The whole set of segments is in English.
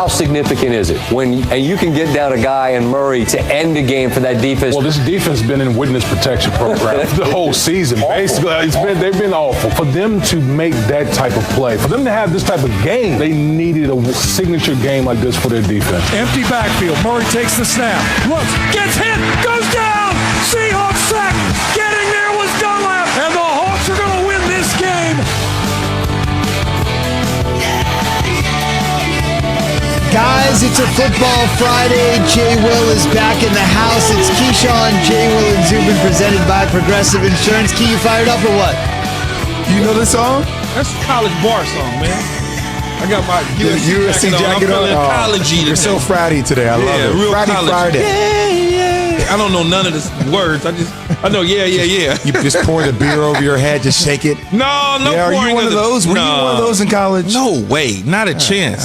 how significant is it and you can get down a guy in Murray to end the game for that defense? Well, this defense has been in witness protection program the whole season. Basically, they've been awful. For them to make that type of play, for them to have this type of game, they needed a signature game like this for their defense. Empty backfield. Murray takes the snap. Looks, gets hit, goes down. Seahawks sack. Getting there was Dunlap. And the Hawks are going to win this game. Guys, it's a Football Friday. Jay Will is back in the house. It's Keyshawn, Jay Will, and Zubin presented by Progressive Insurance. Key, you fired up or what? You know this song? That's a college bar song, man. I got my USC jacket on. I'm college-y You're so Friday today. I love it. Real Friday. Yeah. I don't know none of the words. I know, yeah. You just pour the beer over your head, just shake it. No. Yeah, are you one of those? Were you one of those in college? No way. Not a chance.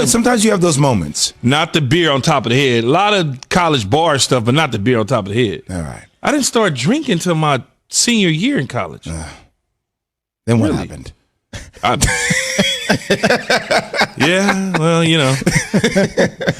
Sometimes you have those moments. Not the beer on top of the head. A lot of college bar stuff, but not the beer on top of the head. All right. I didn't start drinking until my senior year in college. Then what happened? Yeah, well, a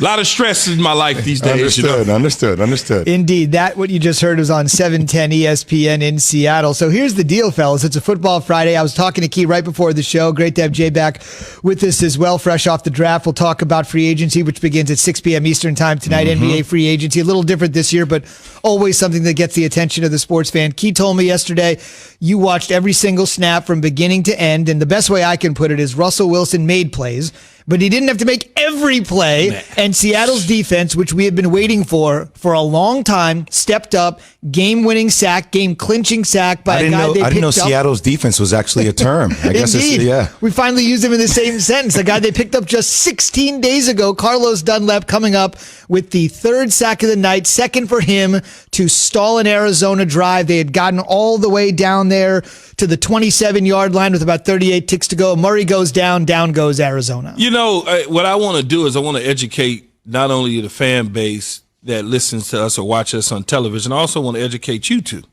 lot of stress in my life these days. Understood. Indeed. That, what you just heard, was on 710 ESPN in Seattle. So here's the deal, fellas. It's a Football Friday. I was talking to Key right before the show. Great to have Jay back with us as well, fresh off the draft. We'll talk about free agency, which begins at 6 p.m. Eastern time tonight. NBA free agency. A little different this year, but always something that gets the attention of the sports fan. Key told me yesterday you watched every single snap from beginning to end, and the best way I can put it is Russell Wilson made plays, but he didn't have to make every play. Man. And Seattle's defense, which we have been waiting for a long time, stepped up, game-winning sack, game-clinching sack by a guy they picked up. I didn't know Seattle's defense was actually a term. I guess Indeed. We finally used them in the same sentence. A guy they picked up just 16 days ago, Carlos Dunlap, coming up with the third sack of the night, second for him to stall an Arizona drive. They had gotten all the way down there to the 27-yard line with about 38 ticks to go. Murray goes down goes Arizona. What I want to do is I want to educate not only the fan base that listens to us or watch us on television, I also want to educate you two.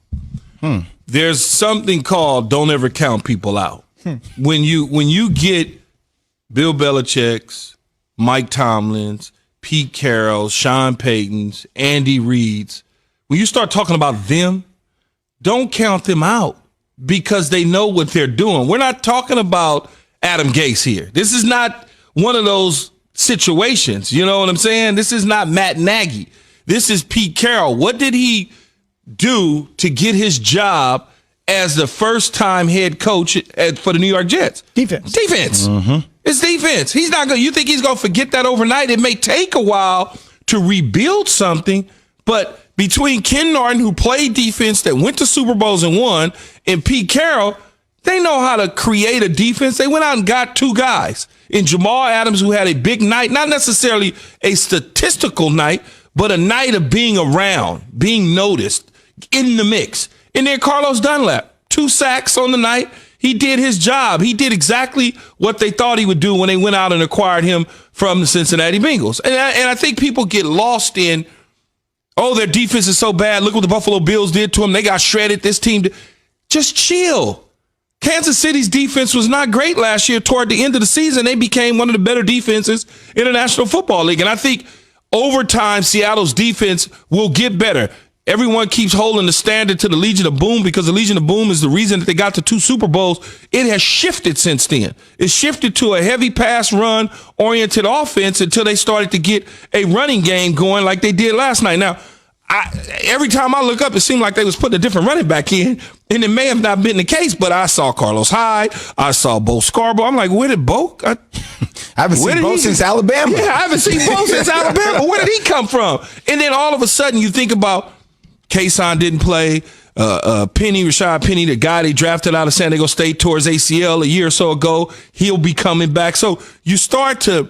There's something called don't ever count people out. When you get Bill Belichick's, Mike Tomlin's, Pete Carroll's, Sean Payton's, Andy Reid's, when you start talking about them, don't count them out because they know what they're doing. We're not talking about Adam Gase here. This is not one of those situations. You know what I'm saying? This is not Matt Nagy. This is Pete Carroll. What did he do to get his job as the first-time head coach for the New York Jets? Defense. It's defense. He's not going. You think he's going to forget that overnight? It may take a while to rebuild something, but between Ken Norton, who played defense, that went to Super Bowls and won, and Pete Carroll, they know how to create a defense. They went out and got two guys in Jamal Adams, who had a big night, not necessarily a statistical night, but a night of being around, being noticed, in the mix. And then Carlos Dunlap, 2 sacks on the night. He did his job. He did exactly what they thought he would do when they went out and acquired him from the Cincinnati Bengals. And I think people get lost in, oh, their defense is so bad. Look what the Buffalo Bills did to them. They got shredded. This team just chill. Kansas City's defense was not great last year. Toward the end of the season, they became one of the better defenses in the National Football League. And I think over time, Seattle's defense will get better. Everyone keeps holding the standard to the Legion of Boom because the Legion of Boom is the reason that they got to 2 Super Bowls. It has shifted since then. It shifted to a heavy pass run oriented offense until they started to get a running game going like they did last night. Now, every time I look up, it seemed like they was putting a different running back in, and it may have not been the case, but I saw Carlos Hyde. I saw Bo Scarborough. I'm like, where did Bo? I haven't seen Bo since Alabama. Yeah, I haven't seen Bo since Alabama. Where did he come from? And then all of a sudden you think about Kason didn't play. Rashad Penny, the guy they drafted out of San Diego State towards ACL a year or so ago, he'll be coming back. So you start to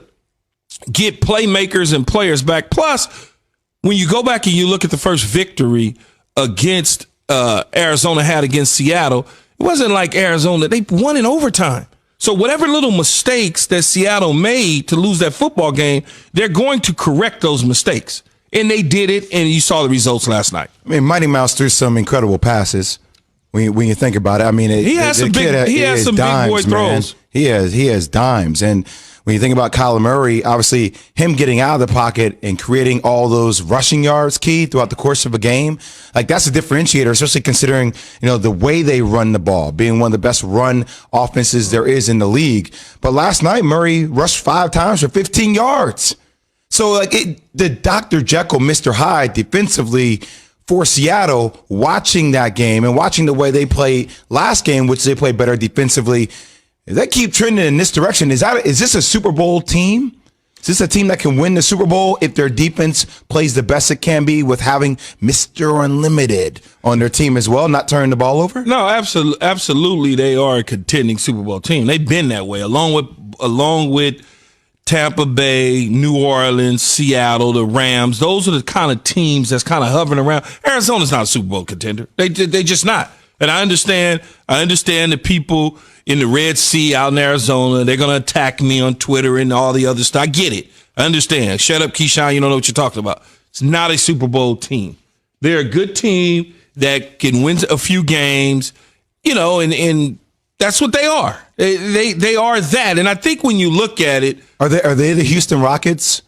get playmakers and players back. Plus, when you go back and you look at the first victory against Arizona had against Seattle, it wasn't like Arizona. They won in overtime. So whatever little mistakes that Seattle made to lose that football game, they're going to correct those mistakes. And they did it, and you saw the results last night. I mean, Mighty Mouse threw some incredible passes when you think about it. I mean, he has some big boy throws. He has dimes. And when you think about Kyler Murray, obviously him getting out of the pocket and creating all those rushing yards key throughout the course of a game, like that's a differentiator, especially considering, the way they run the ball, being one of the best run offenses there is in the league. But last night, Murray rushed 5 times for 15 yards. So the Dr. Jekyll, Mr. Hyde defensively for Seattle, watching that game and watching the way they played last game, which they played better defensively, if they keep trending in this direction, is this a Super Bowl team? Is this a team that can win the Super Bowl if their defense plays the best it can be with having Mr. Unlimited on their team as well, not turning the ball over? No, absolutely, they are a contending Super Bowl team. They've been that way, along with Tampa Bay, New Orleans, Seattle, the Rams. Those are the kind of teams that's kind of hovering around. Arizona's not a Super Bowl contender. They just not. And I understand the people in the Red Sea out in Arizona, they're going to attack me on Twitter and all the other stuff. I get it. I understand. Shut up, Keyshawn. You don't know what you're talking about. It's not a Super Bowl team. They're a good team that can win a few games, and that's what they are. They are that. And I think when you look at it, are they the Houston Rockets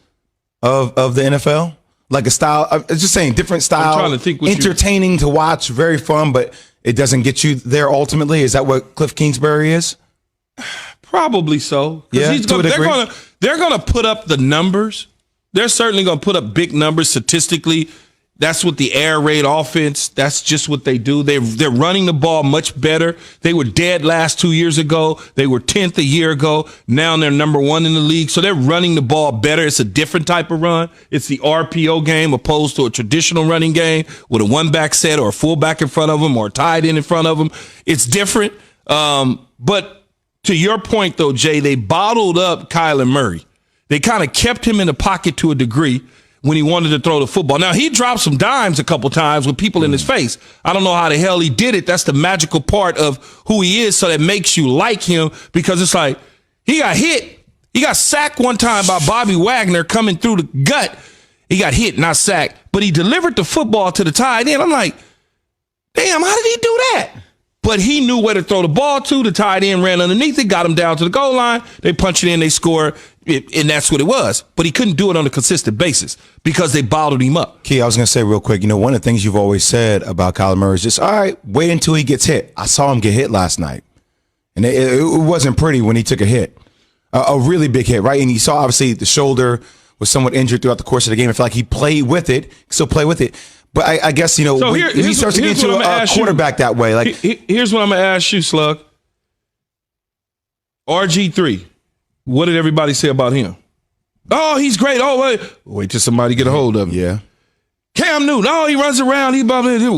of the NFL? Like a style, I'm just saying, different style, I'm trying to think entertaining to watch, very fun, but it doesn't get you there ultimately. Is that what Cliff Kingsbury is? Probably so. Yeah, they're gonna put up the numbers. They're certainly gonna put up big numbers statistically. That's what the air raid offense, that's just what they do. They're running the ball much better. They were dead last 2 years ago. They were 10th a year ago. Now they're number 1 in the league. So they're running the ball better. It's a different type of run. It's the RPO game opposed to a traditional running game with a one-back set or a fullback in front of them or a tight end in front of them. It's different. But to your point, though, Jay, they bottled up Kyler Murray. They kind of kept him in the pocket to a degree when he wanted to throw the football. Now, he dropped some dimes a couple times with people in his face. I don't know how the hell he did it. That's the magical part of who he is, so that makes you like him, because it's like he got hit. He got sacked one time by Bobby Wagner coming through the gut. He got hit, not sacked, but he delivered the football to the tight end. I'm like, damn, how did he do that? But he knew where to throw the ball to. The tight end ran underneath it, got him down to the goal line. They punched it in, they scored, and that's what it was. But he couldn't do it on a consistent basis because they bottled him up. Key, I was going to say real quick, one of the things you've always said about Kyler Murray is just, all right, wait until he gets hit. I saw him get hit last night, and it wasn't pretty when he took a hit, a really big hit, right? And you saw, obviously, the shoulder was somewhat injured throughout the course of the game. I feel like he played with it, still play with it. But I guess, so when he starts to get to a quarterback that way. Like, here's what I'm going to ask you, Slug. RG3, what did everybody say about him? Oh, he's great. Oh, wait till somebody get a hold of him. Yeah. Cam Newton, oh, he runs around.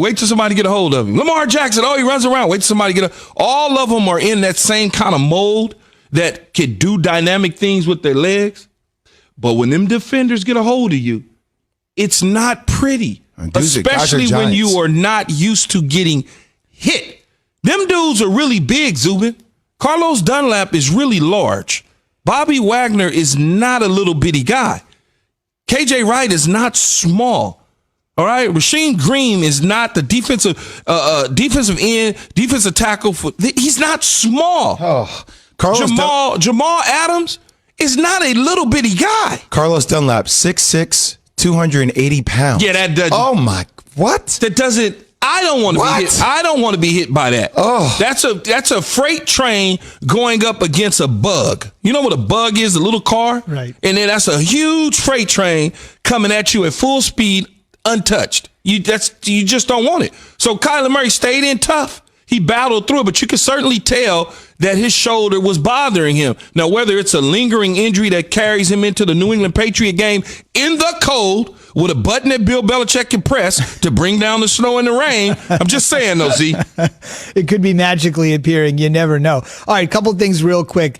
Wait till somebody get a hold of him. Lamar Jackson, oh, he runs around. Wait till somebody get all of them are in that same kind of mold that can do dynamic things with their legs. But when them defenders get a hold of you, it's not pretty. Especially when you are not used to getting hit. Them dudes are really big, Zubin. Carlos Dunlap is really large. Bobby Wagner is not a little bitty guy. KJ Wright is not small. All right, Rasheem Green is not the defensive end, defensive tackle. He's not small. Oh, Jamal Adams is not a little bitty guy. Carlos Dunlap, 6'6", 280 pounds. Yeah, that doesn't. Oh my, what? That doesn't. I don't want to be hit. I don't want to be hit by that. Oh, that's a freight train going up against a bug. You know what a bug is? A little car, right? And then that's a huge freight train coming at you at full speed, untouched. You just don't want it. So Kyler Murray stayed in tough. He battled through it, but you can certainly tell that his shoulder was bothering him. Now, whether it's a lingering injury that carries him into the New England Patriot game in the cold with a button that Bill Belichick can press to bring down the snow and the rain, I'm just saying, though, Z. It could be magically appearing. You never know. All right, couple things real quick.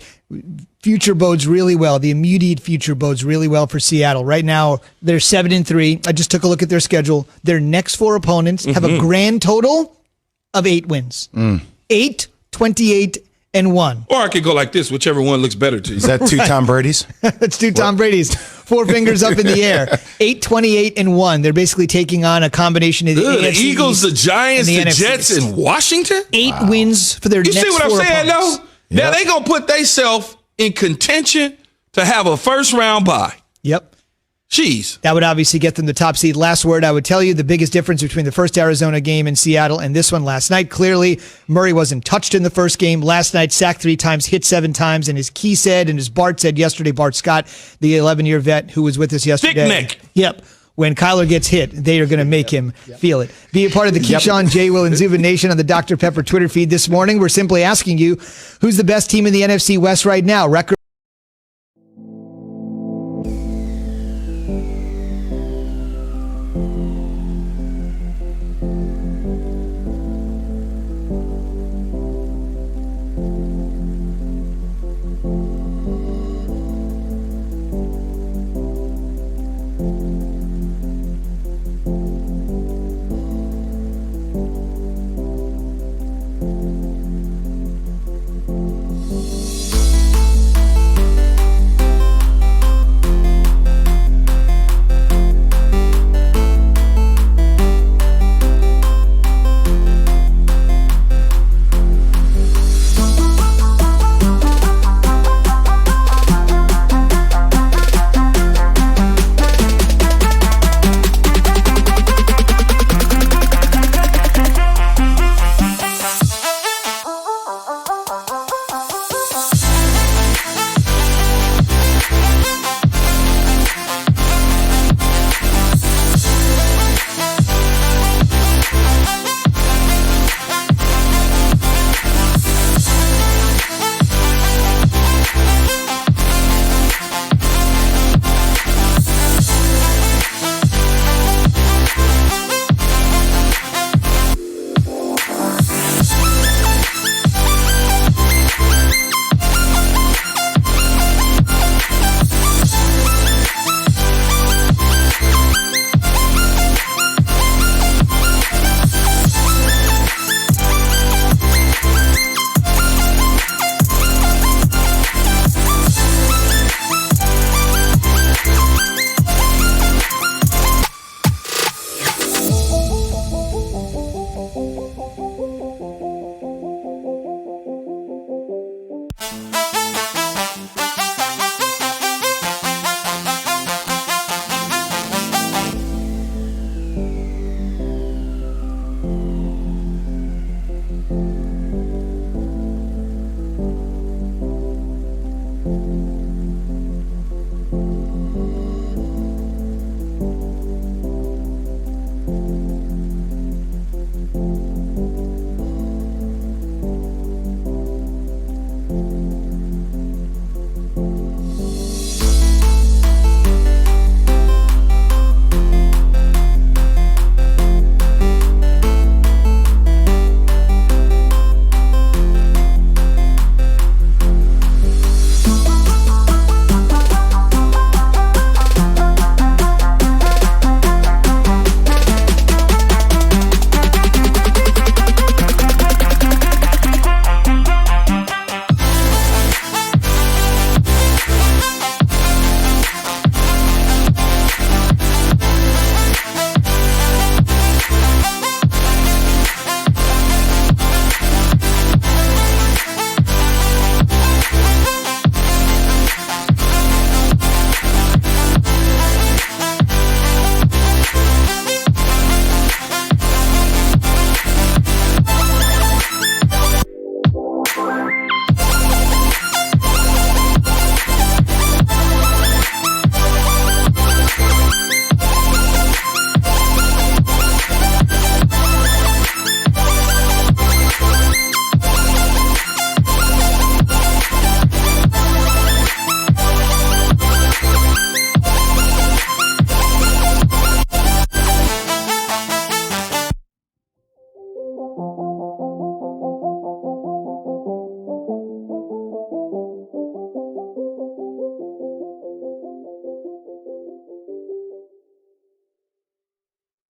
Future bodes really well. The immediate future bodes really well for Seattle. Right now, they're 7-3. I just took a look at their schedule. Their next 4 opponents have a grand total of 8 wins. 8, 28, and 1. Or I could go like this, whichever one looks better to you. Is that 2 Tom Brady's? That's 2 Tom Brady's. 4 fingers up in the air. 8, 28, and 1. They're basically taking on a combination of the AFC the Eagles, the Giants, the Jets, and Washington. 8 wins for their next 4 You see what I'm saying, opponents. though? Now they going to put themselves in contention to have a first-round bye. Yep. Jeez. That would obviously get them the top seed. Last word, I would tell you the biggest difference between the first Arizona game in Seattle and this one last night. Clearly, Murray wasn't touched in the first game. Last night, sacked 3 times, hit 7 times, and as Key said, and as Bart said yesterday, Bart Scott, the 11-year vet who was with us yesterday. Thick neck. Yep. When Kyler gets hit, they are going to make him feel it. Be a part of the Keyshawn, J. Will, and Zubin Nation on the Dr. Pepper Twitter feed this morning. We're simply asking you, who's the best team in the NFC West right now? Record